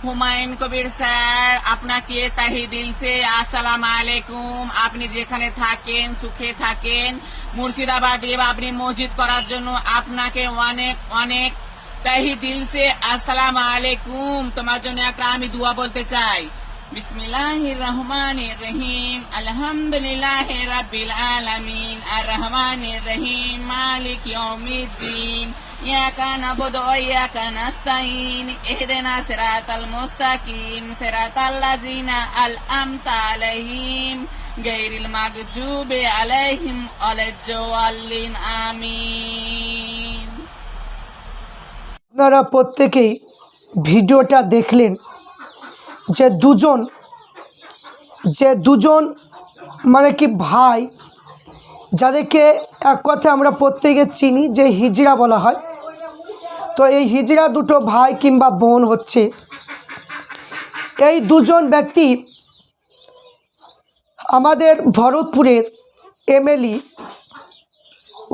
Humayun Kabir sir, আপনাকে তাহি দিল সে আসসালামু আলাইকুম। আপনি যেখানে থাকেন, সুখে থাকেন। মুর্শিদাবাদে বাবরি মসজিদ করার জন্য আপনাকে অনেক অনেক তাহি দিল সে আসসালামু আলাইকুম। তোমার জন্য একটা আমি দোয়া বলতে চাই। বিসমিল্লাহির রহমানির রহিম, আলহামদুলিল্লাহি রাব্বিল আলামিন, আর রহমানির রহিম, মালিক ইয়াউমিদ্দিন, ইয়াকা নাবুদু ওয়া ইয়াকা নাস্তাইন, ইহদিনা সিরাতাল মুস্তাকিম, সিরাতাল্লাযিনা আন'আমতা আলাইহিম, গায়রিল মাগযুবি আলাইহিম ওয়ালাদ-দাল্লিন। আমিন। আপনারা প্রত্যেকেই ভিডিওটা দেখলেন যে দুজন মানে কি ভাই, যাদেরকে এক কথায় আমরা প্রত্যেকে চিনি যে হিজড়া বলা হয়। তো এই হিজড়া দুটো ভাই কিংবা বোন হচ্ছে, এই দুজন ব্যক্তি আমাদের ভরতপুরের এমএলএ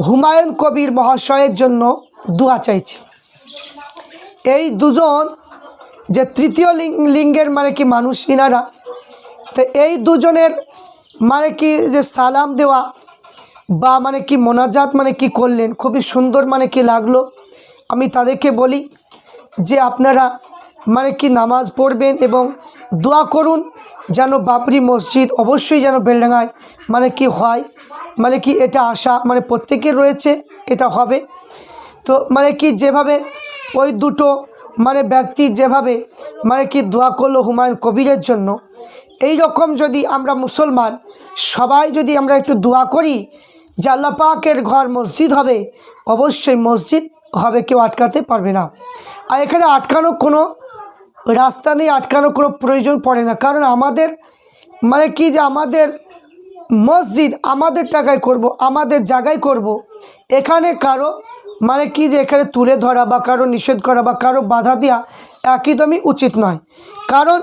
হুমায়ুন কবির মহাশয়ের জন্য দোয়া চাইছে। এই দুজন যে তৃতীয় লিঙ্গের মানে কি মানুষ ইনারা, তো এই দুজনের মানে কি যে সালাম দেওয়া বা মানে কি মোনাজাত মানে কি করলেন, খুবই সুন্দর মানে কি লাগলো। আমি তাদেরকে বলি যে আপনারা মানে কি নামাজ পড়বেন এবং দোয়া করুন যেন বাবরি মসজিদ অবশ্যই যেন বেলডাঙ্গায় মানে কি হয়, মানে কি এটা আশা মানে প্রত্যেকের রয়েছে, এটা হবে। তো মানে কি যেভাবে ওই দুটো মানে ব্যক্তি যেভাবে মানে কি দোয়া করলো হুমায়ুন কবিরের জন্য, এই রকম যদি আমরা মুসলমান সবাই যদি আমরা একটু দোয়া করি যে আল্লাহ পাকের ঘর মসজিদ হবে, অবশ্যই মসজিদ হবে, কেউ আটকাতে পারবে না। আর এখানে আটকানো কোনো রাস্তা নেই, আটকানোর কোনো প্রয়োজন পড়ে না। কারণ আমাদের মানে কি যে আমাদের মসজিদ আমাদের টাকায় করব, আমাদের জায়গায় করব, এখানে কারো মানে কি যে এখানে তুলে ধরা বা কারো নিষেধ করা বা কারো বাধা দেওয়া একদমই উচিত নয়। কারণ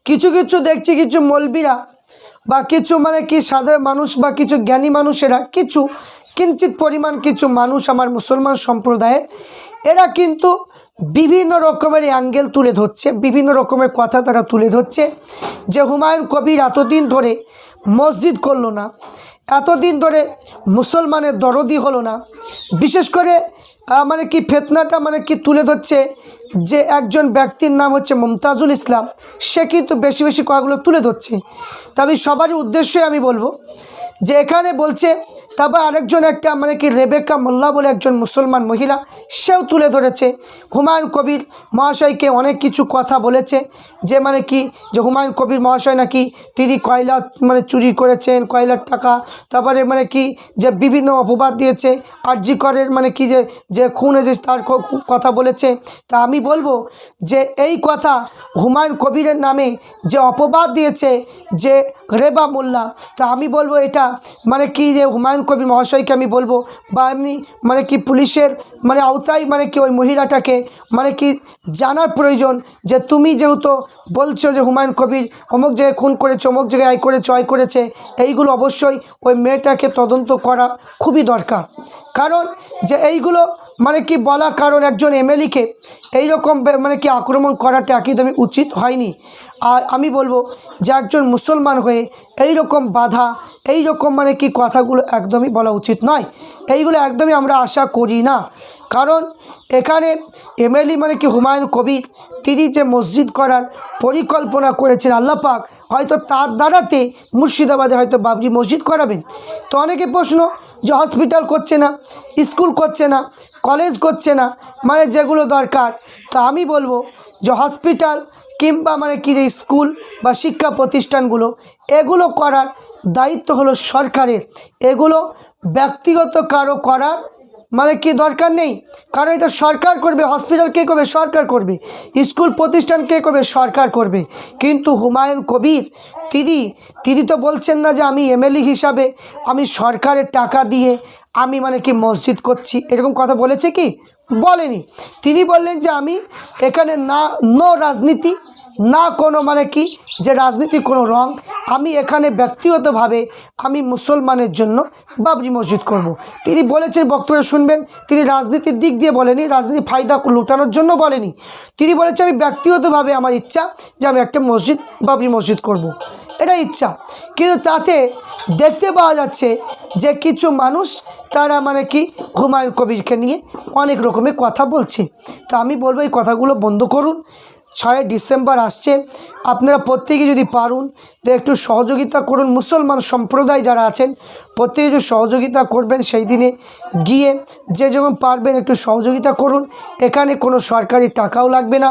কিছু কিছু দেখছি কিছু মৌলবীরা বা কিছু মানে কি সাধারণ মানুষ বা কিছু জ্ঞানী মানুষেরা, কিছু কিঞ্চিত পরিমাণ কিছু মানুষ আমার মুসলমান সম্প্রদায়ের, এরা কিন্তু বিভিন্ন রকমের অ্যাঙ্গেল তুলে ধরছে, বিভিন্ন রকমের কথা তারা তুলে ধরছে যে হুমায়ুন কবির এতদিন ধরে মসজিদ করলো না, এতদিন ধরে মুসলমানের দরদি হলো না। বিশেষ করে মানে কি ফেতনাটা মানে কি তুলে ধরছে যে একজন ব্যক্তির নাম হচ্ছে মুমতাজুল ইসলাম, সে কিন্তু বেশি বেশি কথাগুলো তুলে ধরছে। তবে সবারই উদ্দেশ্যে আমি বলবো যে এখানে বলছে, তারপর আরেকজন একটা মানে কি রেবেকা মোল্লা বলে একজন মুসলমান মহিলা, সেও তুলে ধরেছে হুমায়ুন কবির মহাশয়কে অনেক কিছু কথা বলেছে যে মানে কি যে হুমায়ুন কবির মহাশয় নাকি তিনি কয়লা মানে চুরি করেছেন, কয়লার টাকা, তারপরে মানে কি যে বিভিন্ন অপবাদ দিয়েছে, আরজি করের মানে কি যে খুন হয়েছে তার কথা বলেছে। তা আমি বলবো যে এই কথা হুমায়ুন কবিরের নামে যে অপবাদ দিয়েছে যে রেবা মোল্লা, তা আমি বলবো এটা মানে কি যে হুমায়ুন কবির মহাশয়কে আমি বলবো বা এমনি মানে কি পুলিশের মানে আওতায় মানে কি ওই মহিলাটাকে মানে কি জানার প্রয়োজন যে তুমি যেহেতু বলছো যে হুমায়ুন কবির অমুক জায়গায় খুন করেছে, অমুক জায়গায় আয় করেছে, অয় করেছে, এইগুলো অবশ্যই ওই মেয়েটাকে তদন্ত করা খুবই দরকার। কারণ যে এইগুলো মানে কি বলা, কারণ একজন এমএলএকে এইরকম মানে কি আক্রমণ করাটা একদমই উচিত হয়নি। আর আমি বলবো যে একজন মুসলমান হয়ে এই রকম বাধা, এই রকম মানে কি কথাগুলো একদমই বলা উচিত নয়, এইগুলো একদমই আমরা আশা করি না। কারণ এখানে এমএলএ মানে কি হুমায়ুন কবির, তিনি যে মসজিদ করার পরিকল্পনা করেছেন আল্লাহ পাক হয়তো তার দ্বারাতে মুর্শিদাবাদে হয়তো বাবরি মসজিদ করাবেন। তো অনেকে প্রশ্ন যে হসপিটাল করছে না, স্কুল করছে না, কলেজ করছে না, মানে যেগুলো দরকার। তা আমি বলবো যে হসপিটাল কিংবা মানে কি যে স্কুল বা শিক্ষা প্রতিষ্ঠানগুলো, এগুলো করার দায়িত্ব হলো সরকারের, এগুলো ব্যক্তিগত কারো করার মানে কি দরকার নেই। কারণ এটা সরকার করবে। হসপিটাল কে করবে? সরকার করবে। স্কুল প্রতিষ্ঠান কে করবে? সরকার করবে। কিন্তু হুমায়ুন কবির তিনি তো বলছেন না যে আমি এমএলএ হিসাবে আমি সরকারের টাকা দিয়ে আমি মানে কি মসজিদ করছি, এরকম কথা বলেছে কি? বলেনি। তিনি বললেন যে আমি এখানে নো রাজনীতি, না কোনো মানে কি যে রাজনীতি কোনো রং। আমি এখানে ব্যক্তিগতভাবে আমি মুসলমানের জন্য বাবরি মসজিদ করব। তিনি বলেছেন, বক্তব্য শুনবেন, তিনি রাজনীতির দিক দিয়ে বলেনি, রাজনীতি ফায়দা লুটানোর জন্য বলেনি। তিনি বলেছেন আমি ব্যক্তিগতভাবে আমার ইচ্ছা যে আমি একটা মসজিদ বাবরি মসজিদ করব। এটা ইচ্ছা। কিন্তু তাতে দেখতে পাওয়া যাচ্ছে যে কিছু মানুষ তারা মানে কি হুমায়ুন কবিরকে নিয়ে অনেক রকমের কথা বলছে। তো আমি বলবো এই কথাগুলো বন্ধ করুন। 6 ডিসেম্বর আসছে, আপনারা প্রত্যেকে যদি পারুন তো একটু সহযোগিতা করুন। মুসলমান সম্প্রদায় যারা আছেন প্রত্যেকে একটু সহযোগিতা করবেন। সেই দিনে গিয়ে যে যেমন পারবেন একটু সহযোগিতা করুন। এখানে কোনো সরকারি টাকাও লাগবে না,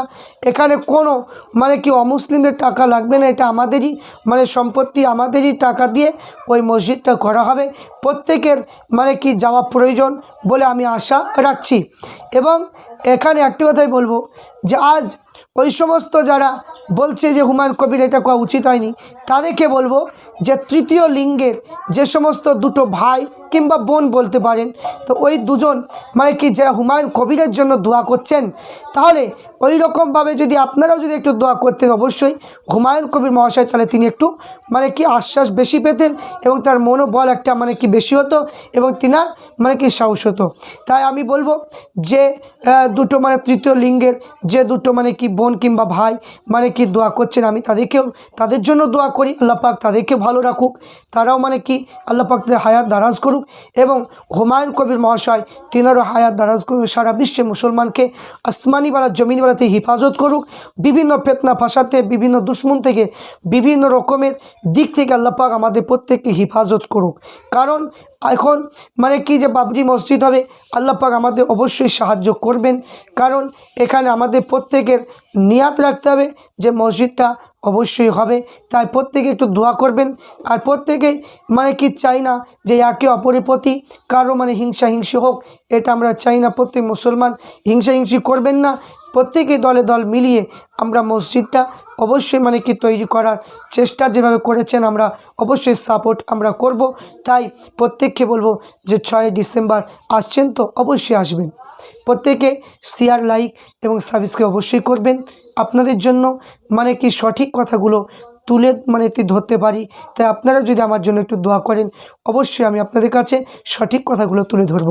এখানে কোনো মানে কি অমুসলিমদের টাকা লাগবে না। এটা আমাদেরই মানে সম্পত্তি, আমাদেরই টাকা দিয়ে ওই মসজিদটা করা হবে। প্রত্যেকের মানে কি যাওয়া প্রয়োজন বলে আমি আশা রাখছি। এবং এখানে একটি কথাই বলবো যে আজ ওই সমস্ত যারা বলছে যে হুমায়ুন কবির এটা করা উচিত হয়নি, তাদেরকে বলবো যে তৃতীয় লিঙ্গের যে সমস্ত দুটো ভাই কিংবা বোন বলতে পারেন, তো ওই দুজন মানে কি যে হুমায়ুন কবিরের জন্য দোয়া করছেন, তাহলে ওই রকমভাবে যদি আপনারাও যদি একটু দোয়া করতেন অবশ্যই হুমায়ুন কবির মহাশয়, তাহলে তিনি একটু মানে কি আশ্বাস বেশি পেতেন এবং তার মনোবল একটা মানে কি বেশি হতো এবং তিনার মানে কি সাহস হতো। তাই আমি বলবো যে দুটো মানে তৃতীয় লিঙ্গের যে দুটো মানে কি বোন কিংবা ভাই মানে কি দোয়া করছেন, আমি তাদের জন্য দোয়া করি। আল্লাহ পাক তাদেরকে ভালো রাখুক, তারাও মানে কি আল্লাহ পাক তাদের হায়াত দারাজ করুক এবং হুমায়ুন কবির মহাশয় তিনারও হায়াত দারাজ করুক। সারা বিশ্বে মুসলমানকে আসমানি বালা জমিন বালাতে হিফাজত করুক। বিভিন্ন ফিতনা ফাসাতে, বিভিন্ন দুশ্মন থেকে, বিভিন্ন রকমের দিক থেকে আল্লাহ পাক আমাদের প্রত্যেককে হিফাজত করুক। কারণ এখন মানে কি যে বাবরি মসজিদ হবে, আল্লাহ পাক আমাদের অবশ্যই সাহায্য করবেন। কারণ এখানে আমাদের প্রত্যেকের নিয়াত রাখতে হবে যে মসজিদটা অবশ্যই হবে। তাই প্রত্যেকে একটু দোয়া করবেন। আর প্রত্যেকেই মানে কি চাই না যে একে অপরের প্রতি কারো মানে হিংসা হোক, এটা আমরা চাই না। প্রত্যেক মুসলমান হিংসা করবেন না, প্রত্যেকে দলে দল মিলিয়ে আমরা মসজিদটা অবশ্যই মানে কি তৈরি করার চেষ্টা যেভাবে করেছেন আমরা অবশ্যই সাপোর্ট আমরা করব। তাই প্রত্যেককে বলবো যে 6 ডিসেম্বর আসছেন তো অবশ্যই আসবেন। প্রত্যেকে শেয়ার, লাইক এবং সাবস্ক্রাইব অবশ্যই করবেন। আপনাদের জন্য মানে কি সঠিক কথাগুলো তুলে মানে ধরতে পারি। তাই আপনারা যদি আমার জন্য একটু দোয়া করেন অবশ্যই আমি আপনাদের কাছে সঠিক কথাগুলো তুলে ধরব।